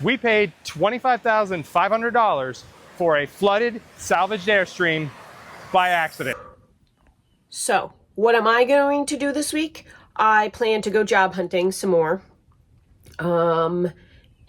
We paid $25,500 for a flooded Salvage Airstream by accident. So, what am I going to do this week? I plan to go job hunting some more.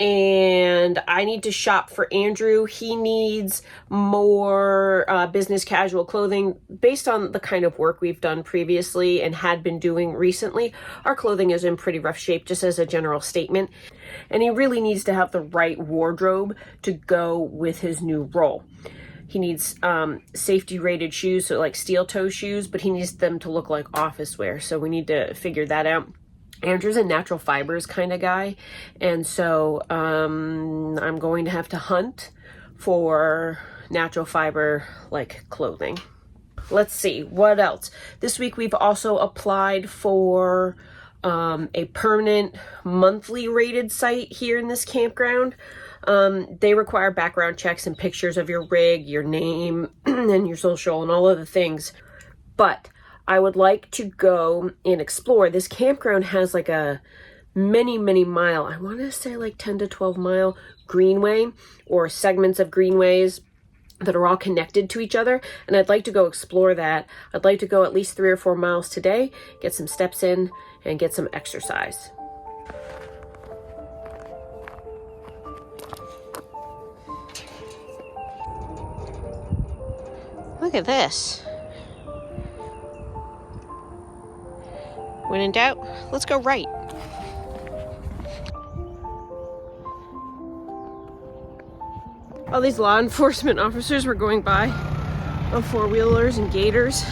And I need to shop for Andrew. He needs more business casual clothing based on the kind of work we've done previously and had been doing recently. Our clothing is in pretty rough shape, just as a general statement. And he really needs to have the right wardrobe to go with his new role. He needs safety rated shoes, so like steel toe shoes, but he needs them to look like office wear. So we need to figure that out. Andrew's a natural fibers kind of guy, and so I'm going to have to hunt for natural fiber like clothing. Let's see, what else? This week we've also applied for a permanent monthly rated site here in this campground. They require background checks and pictures of your rig, your name, and your social and all of the things. But I would like to go and explore. This campground has like a many mile, I want to say like 10 to 12 mile greenway or segments of greenways that are all connected to each other. And I'd like to go explore that. I'd like to go at least 3 or 4 miles today, get some steps in and get some exercise. Look at this. When in doubt, let's go right. All these law enforcement officers were going by on four-wheelers and gators.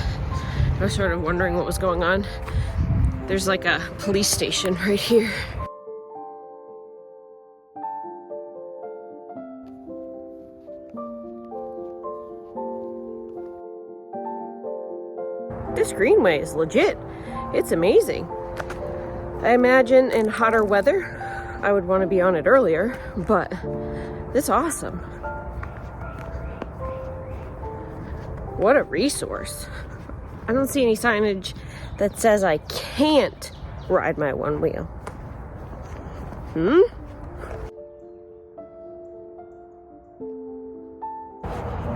I was sort of wondering what was going on. There's like a police station right here. This greenway is legit. It's amazing. I imagine in hotter weather, I would want to be on it earlier, but it's awesome. What a resource. I don't see any signage that says I can't ride my one wheel.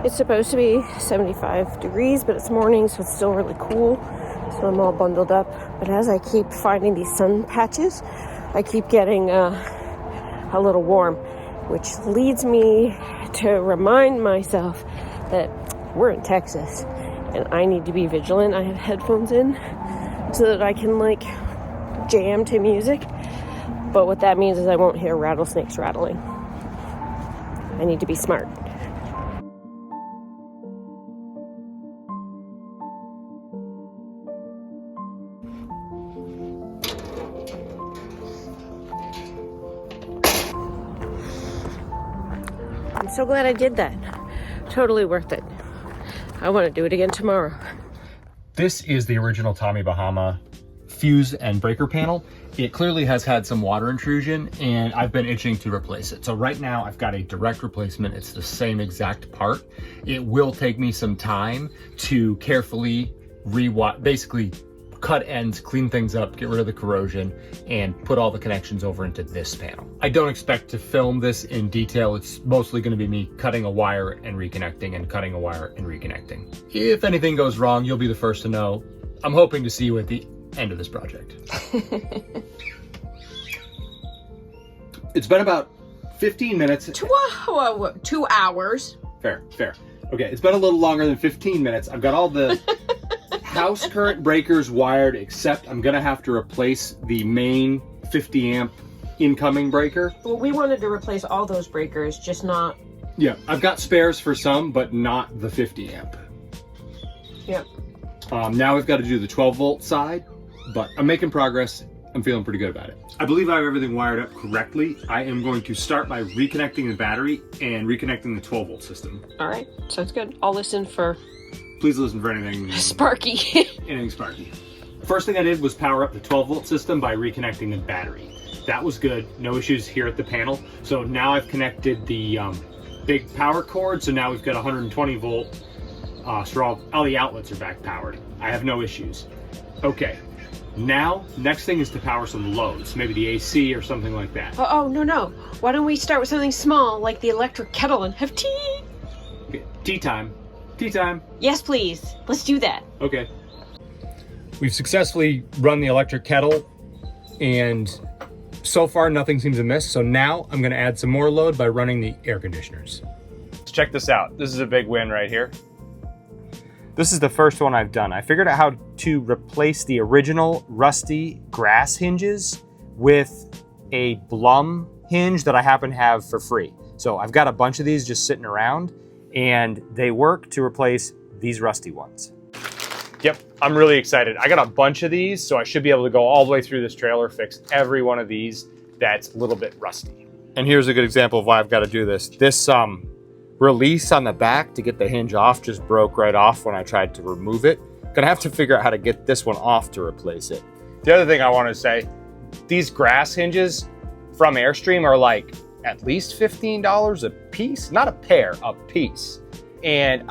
It's supposed to be 75 degrees, but it's morning, so it's still really cool. So I'm all bundled up. But as I keep finding these sun patches, I keep getting a little warm, which leads me to remind myself that we're in Texas and I need to be vigilant. I have headphones in so that I can like jam to music. But what that means is I won't hear rattlesnakes rattling. I need to be smart. I'm so glad I did that. Totally worth it. I want to do it again tomorrow. This is the original Tommy Bahama fuse and breaker panel. It clearly has had some water intrusion and I've been itching to replace it. So right now I've got a direct replacement. It's the same exact part. It will take me some time to carefully basically cut ends, clean things up, get rid of the corrosion, and put all the connections over into this panel. I don't expect to film this in detail. It's mostly going to be me cutting a wire and reconnecting and cutting a wire and reconnecting. If anything goes wrong, you'll be the first to know. I'm hoping to see you at the end of this project. It's been about 15 minutes. 2 hours. Fair. Okay, it's been a little longer than 15 minutes. I've got all the house current breakers wired, except I'm gonna have to replace the main 50 amp incoming breaker. Well, we wanted to replace all those breakers, just not... Yeah, I've got spares for some, but not the 50 amp. Yep. Now we've got to do the 12 volt side, but I'm making progress. I'm feeling pretty good about it. I believe I have everything wired up correctly. I am going to start by reconnecting the battery and reconnecting the 12 volt system. All right, sounds good. I'll listen for... Please listen for anything sparky. Anything sparky. First thing I did was power up the 12 volt system by reconnecting the battery. That was good. No issues here at the panel. So now I've connected the big power cord. So now we've got 120 volt. So all the outlets are back powered. I have no issues. Okay. Now, next thing is to power some loads, maybe the AC or something like that. Oh, no. Why don't we start with something small, like the electric kettle, and have tea? Okay, tea time. Tea time. Yes, please. Let's do that. Okay. We've successfully run the electric kettle, and so far nothing seems amiss. So now I'm gonna add some more load by running the air conditioners. Let's check this out. This is a big win right here. This is the first one I've done. I figured out how to replace the original rusty grass hinges with a Blum hinge that I happen to have for free. So I've got a bunch of these just sitting around, and they work to replace these rusty ones. Yep, I'm really excited. I got a bunch of these, so I should be able to go all the way through this trailer, fix every one of these that's a little bit rusty. And here's a good example of why I've got to do this. This release on the back to get the hinge off just broke right off when I tried to remove it. Gonna have to figure out how to get this one off to replace it. The other thing I want to say, these grass hinges from Airstream are like at least $15 a piece, not a pair, a piece. And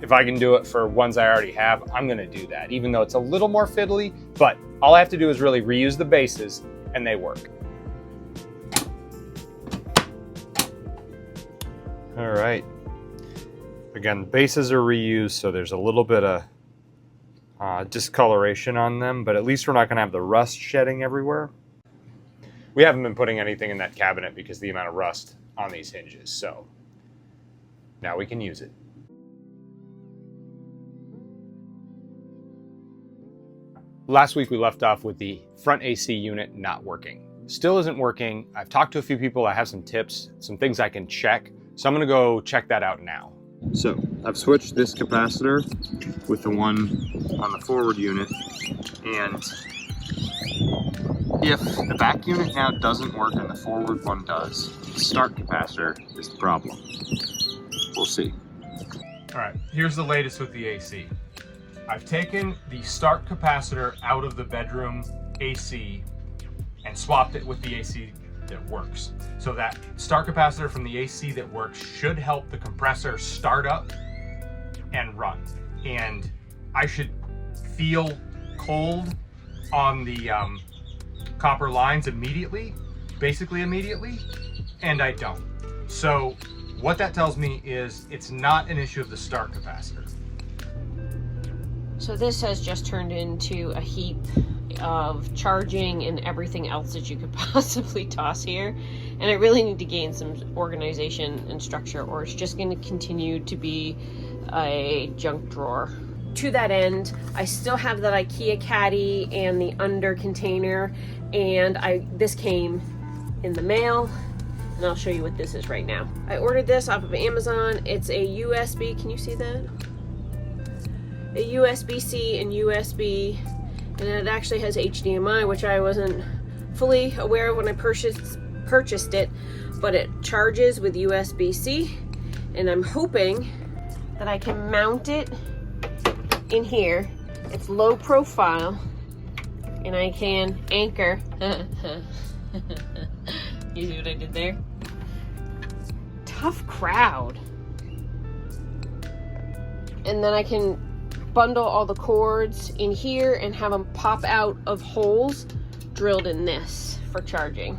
if I can do it for ones I already have, I'm gonna do that, even though it's a little more fiddly, but all I have to do is really reuse the bases and they work. All right. Again, bases are reused, so there's a little bit of discoloration on them, but at least we're not gonna have the rust shedding everywhere. We haven't been putting anything in that cabinet because of the amount of rust on these hinges, so now we can use it. Last week we left off with the front AC unit not working. Still isn't working. I've talked to a few people. I have some tips, some things I can check. So I'm gonna go check that out now. So I've switched this capacitor with the one on the forward unit, and if the back unit now doesn't work and the forward one does, the start capacitor is the problem. We'll see. All right, here's the latest with the AC. I've taken the start capacitor out of the bedroom AC and swapped it with the AC that works. So that start capacitor from the AC that works should help the compressor start up and run. And I should feel cold on the copper lines immediately, basically immediately, and I don't. So what that tells me is it's not an issue of the start capacitor. So this has just turned into a heap of charging and everything else that you could possibly toss here. And I really need to gain some organization and structure, or it's just going to continue to be a junk drawer. To that end, I still have that IKEA caddy and the under container, and this came in the mail, and I'll show you what this is right now. I ordered this off of Amazon. It's a USB, can you see that? A USB-C and USB, and it actually has HDMI, which I wasn't fully aware of when I purchased it, but it charges with USB-C, and I'm hoping that I can mount it in here. It's low profile, and I can anchor. You see what I did there? Tough crowd. And then I can bundle all the cords in here and have them pop out of holes drilled in this for charging.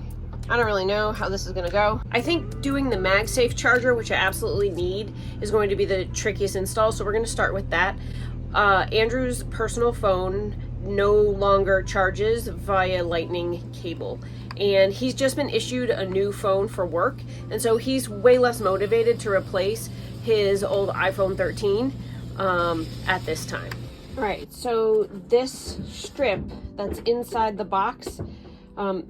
I don't really know how this is gonna go. I think doing the MagSafe charger, which I absolutely need, is going to be the trickiest install, so we're gonna start with that. Andrew's personal phone no longer charges via lightning cable, and he's just been issued a new phone for work, and so he's way less motivated to replace his old iPhone 13 at this time. All right, so this strip that's inside the box,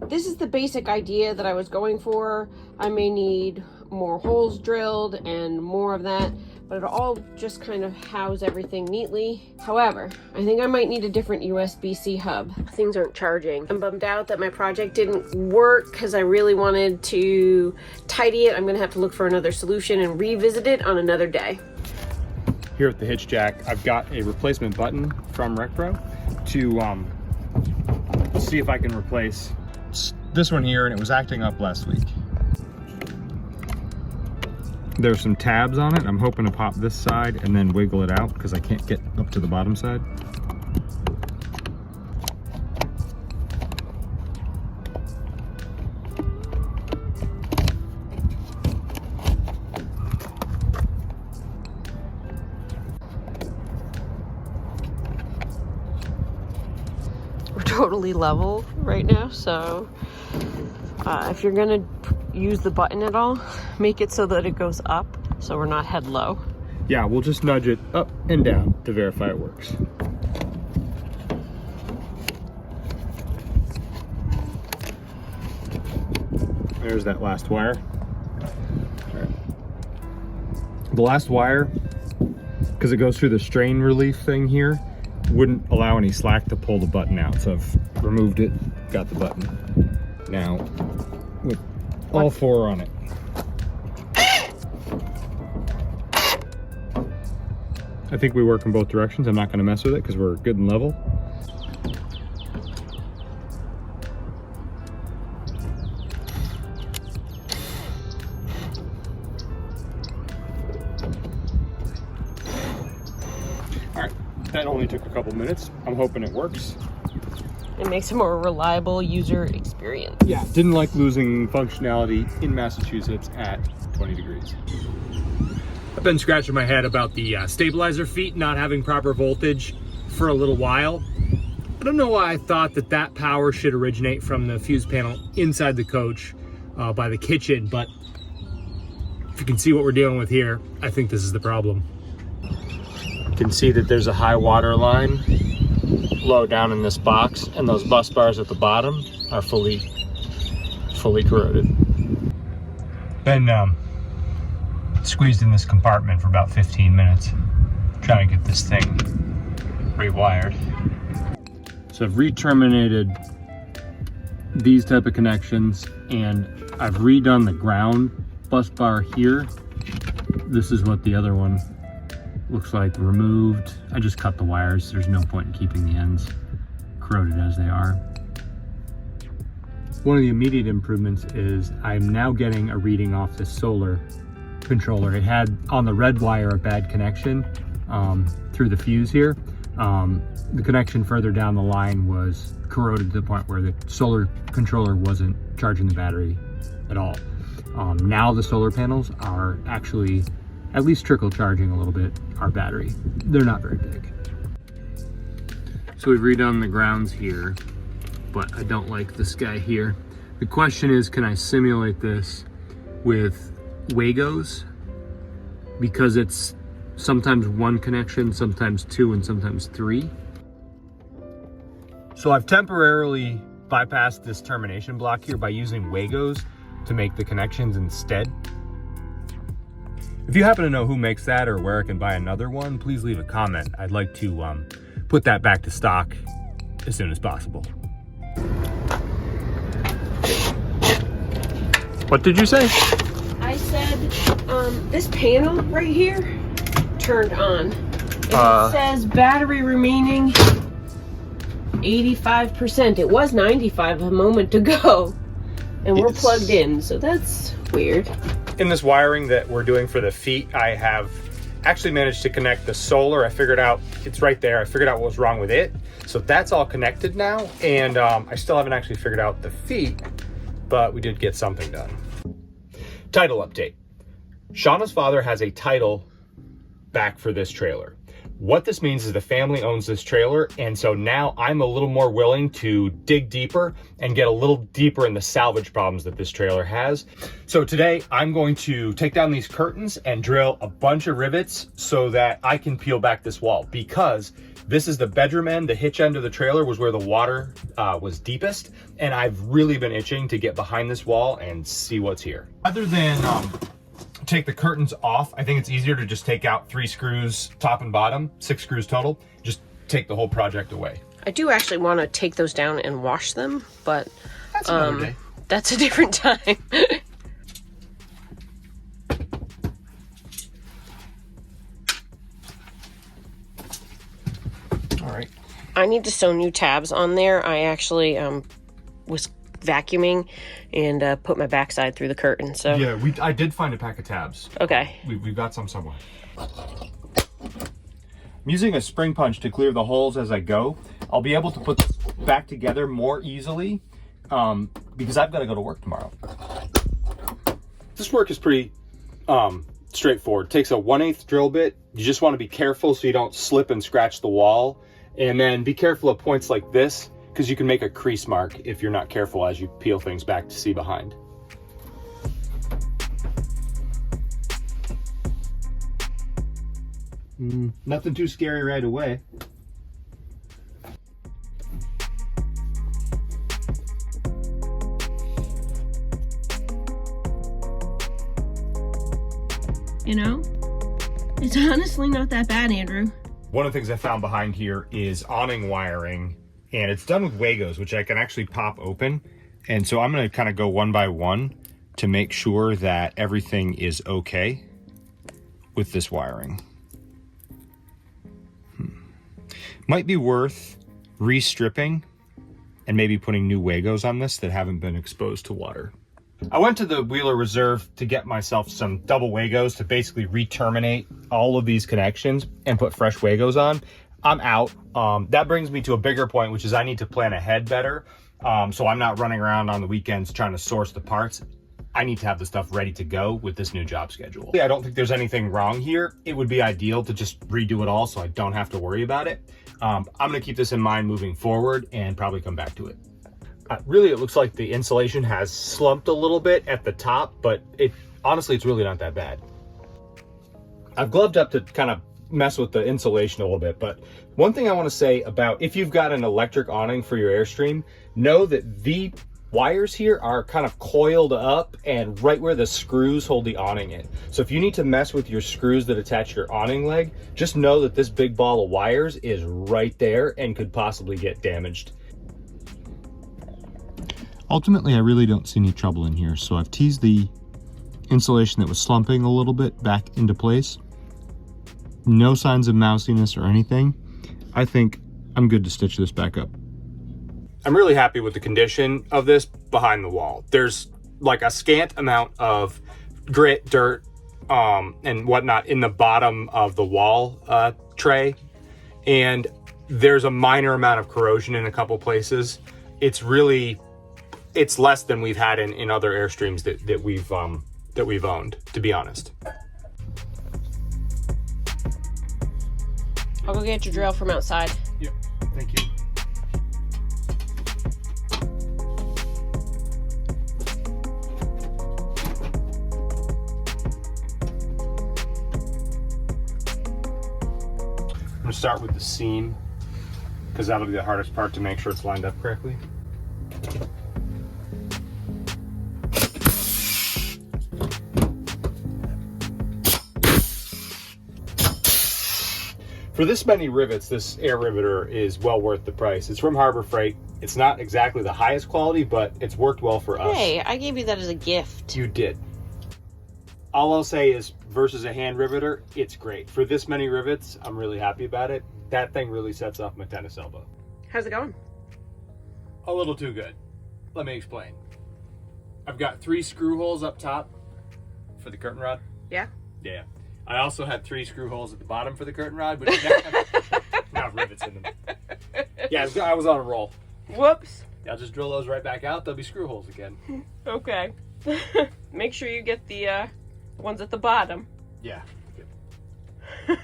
this is the basic idea that I was going for. I may need more holes drilled and more of that, but it'll all just kind of house everything neatly. However, I think I might need a different USB-C hub. Things aren't charging. I'm bummed out that my project didn't work because I really wanted to tidy it. I'm gonna have to look for another solution and revisit it on another day. Here at the Hitch Jack, I've got a replacement button from RecPro to see if I can replace this one here, and it was acting up last week. There's some tabs on it. I'm hoping to pop this side and then wiggle it out because I can't get up to the bottom side. totally level right now, so if you're gonna use the button at all, make it so that it goes up so we're not head low. Yeah, we'll just nudge it up and down to verify it works. There's that last wire. All right. The last wire, because it goes through the strain relief thing here, wouldn't allow any slack to pull the button out. So I've removed it, got the button. Now, with all four on it. I think we work in both directions. I'm not going to mess with it because we're good and level. All right, that only took a couple minutes. I'm hoping it works. It makes a more reliable user experience. Yeah, didn't like losing functionality in Massachusetts at 20 degrees. I've been scratching my head about the stabilizer feet not having proper voltage for a little while. I don't know why I thought that that power should originate from the fuse panel inside the coach by the kitchen, but if you can see what we're dealing with here, I think this is the problem. You can see that there's a high water line low down in this box, and those bus bars at the bottom are fully corroded. Been squeezed in this compartment for about 15 minutes trying to get this thing rewired. So I've re-terminated these type of connections, and I've redone the ground bus bar here. This is what the other one looks like, removed. I just cut the wires. There's no point in keeping the ends corroded as they are. One of the immediate improvements is I'm now getting a reading off this solar controller. It had on the red wire a bad connection through the fuse here. The connection further down the line was corroded to the point where the solar controller wasn't charging the battery at all. Now the solar panels are actually at least trickle charging a little bit our battery. They're not very big. So we've redone the grounds here, but I don't like this guy here. The question is, can I simulate this with Wagos? Because it's sometimes one connection, sometimes two, and sometimes three. So I've temporarily bypassed this termination block here by using Wagos to make the connections instead. If you happen to know who makes that or where I can buy another one, please leave a comment. I'd like to put that back to stock as soon as possible. What did you say? I said this panel right here turned on. It says battery remaining 85%. It was 95 a moment ago, and we're plugged in, so that's weird. In this wiring that we're doing for the feet, I have actually managed to connect the solar. I figured out, it's right there. I figured out what was wrong with it. So that's all connected now. And I still haven't actually figured out the feet, but we did get something done. Title update. Shanna's father has a title back for this trailer. What this means is the family owns this trailer, and so now I'm a little more willing to dig deeper and get a little deeper in the salvage problems that this trailer has. So today I'm going to take down these curtains and drill a bunch of rivets so that I can peel back this wall, because this is the bedroom end. The hitch end of the trailer was where the water was deepest, and I've really been itching to get behind this wall and see what's here. Other than take the curtains off, I think it's easier to just take out 3 screws top and bottom, 6 screws total, just take the whole project away. I do actually want to take those down and wash them, but that's another day. That's a different time. All right. I need to sew new tabs on there. I actually was vacuuming and put my backside through the curtain. So yeah, I did find a pack of tabs. Okay. We've got some somewhere. I'm using a spring punch to clear the holes as I go. I'll be able to put this back together more easily because I've got to go to work tomorrow. This work is pretty straightforward. It takes a 1/8 drill bit. You just want to be careful so you don't slip and scratch the wall. And then be careful of points like this because you can make a crease mark if you're not careful as you peel things back to see behind. Nothing too scary right away. You know, it's honestly not that bad, Andrew. One of the things I found behind here is awning wiring, and it's done with Wagos, which I can actually pop open. And so I'm going to kind of go one by one to make sure that everything is okay with this wiring. Might be worth restripping and maybe putting new Wagos on this that haven't been exposed to water. I went to the Wheeler Reserve to get myself some double Wagos to basically re-terminate all of these connections and put fresh Wagos on. I'm out. That brings me to a bigger point, which is I need to plan ahead better. So I'm not running around on the weekends trying to source the parts. I need to have the stuff ready to go with this new job schedule. I don't think there's anything wrong here. It would be ideal to just redo it all so I don't have to worry about it. I'm gonna keep this in mind moving forward and probably come back to it. Really, it looks like the insulation has slumped a little bit at the top, but honestly, it's really not that bad. I've gloved up to kind of mess with the insulation a little bit, but one thing I want to say about if you've got an electric awning for your Airstream, know that the wires here are kind of coiled up and right where the screws hold the awning in. So if you need to mess with your screws that attach your awning leg, just know that this big ball of wires is right there and could possibly get damaged. Ultimately, I really don't see any trouble in here. So I've teased the insulation that was slumping a little bit back into place. No signs of mousiness or anything. I think I'm good to stitch this back up. I'm really happy with the condition of this behind the wall. There's like a scant amount of grit, dirt, and whatnot in the bottom of the wall tray. And there's a minor amount of corrosion in a couple places. It's less than we've had in other Airstreams that we've owned, to be honest. I'll go get your drill from outside. Yep, thank you. I'm gonna start with the seam because that'll be the hardest part to make sure it's lined up correctly. For this many rivets, this air riveter is well worth the price. It's from Harbor Freight. It's not exactly the highest quality, but it's worked well for us. Hey, I gave you that as a gift. You did. All I'll say is, versus a hand riveter, it's great. For this many rivets, I'm really happy about it. That thing really sets off my tennis elbow. How's it going? A little too good. Let me explain. I've got 3 screw holes up top for the curtain rod. Yeah? Yeah. I also had 3 screw holes at the bottom for the curtain rod, but now rivets in them. Yeah, I was on a roll. Whoops. I'll just drill those right back out. They'll be screw holes again. Okay. Make sure you get the ones at the bottom. Yeah. Look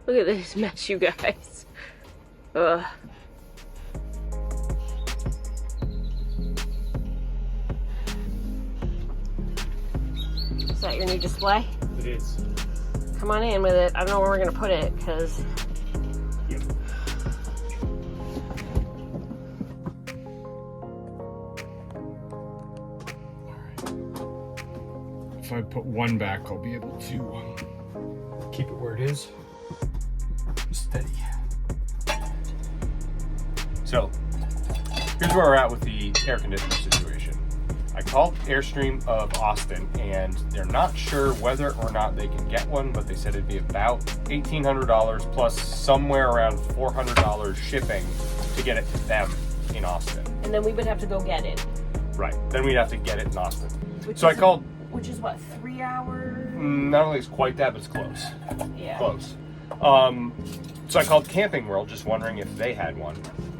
at this mess, you guys. Ugh. Is that your new display? It is. Come on in with it. I don't know where we're gonna put it because. Yep. If I put one back, I'll be able to keep it where it is. Steady. So, here's where we're at with the air conditioner situation. I called Airstream of Austin, and they're not sure whether or not they can get one, but they said it'd be about $1,800 plus somewhere around $400 shipping to get it to them in Austin. And then we would have to go get it. Right. Then we'd have to get it in Austin. So I called. Which is what, 3 hours? Not only is quite that, but it's close. Yeah. Close. So I called Camping World, just wondering if they had one.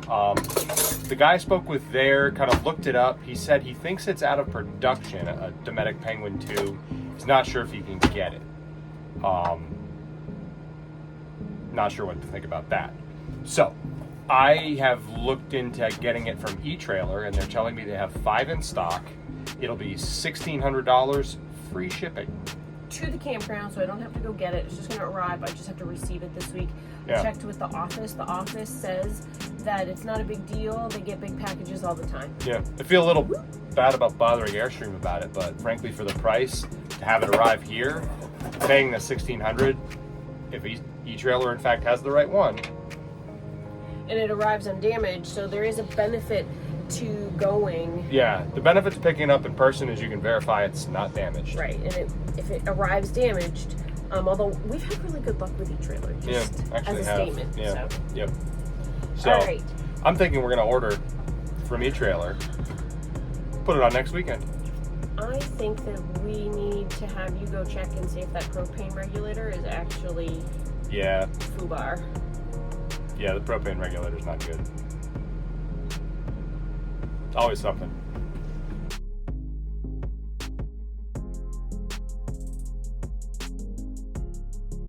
The guy I spoke with there kind of looked it up. He said he thinks it's out of production, a Dometic Penguin 2. He's not sure if he can get it. Not sure what to think about that. So, I have looked into getting it from e-trailer, and they're telling me they have 5 in stock. It'll be $1,600, free shipping. To the campground, so I don't have to go get it. It's just going to arrive. I just have to receive it this week. Yeah. I checked with the office. The office says that it's not a big deal. They get big packages all the time. Yeah, I feel a little bad about bothering Airstream about it, but frankly, for the price, to have it arrive here, paying the $1,600, if e-trailer in fact has the right one. And it arrives undamaged, so there is a benefit to going. Yeah, the benefit to picking it up in person is you can verify it's not damaged. Right, and if it arrives damaged, although we've had really good luck with e-trailer, just actually as a have. statement. Yeah. So. Yep. So All right. I'm thinking we're gonna order from e-trailer, put it on next weekend. I think that we need to have you go check and see if that propane regulator is actually FUBAR. Yeah, the propane regulator's not good. It's always something.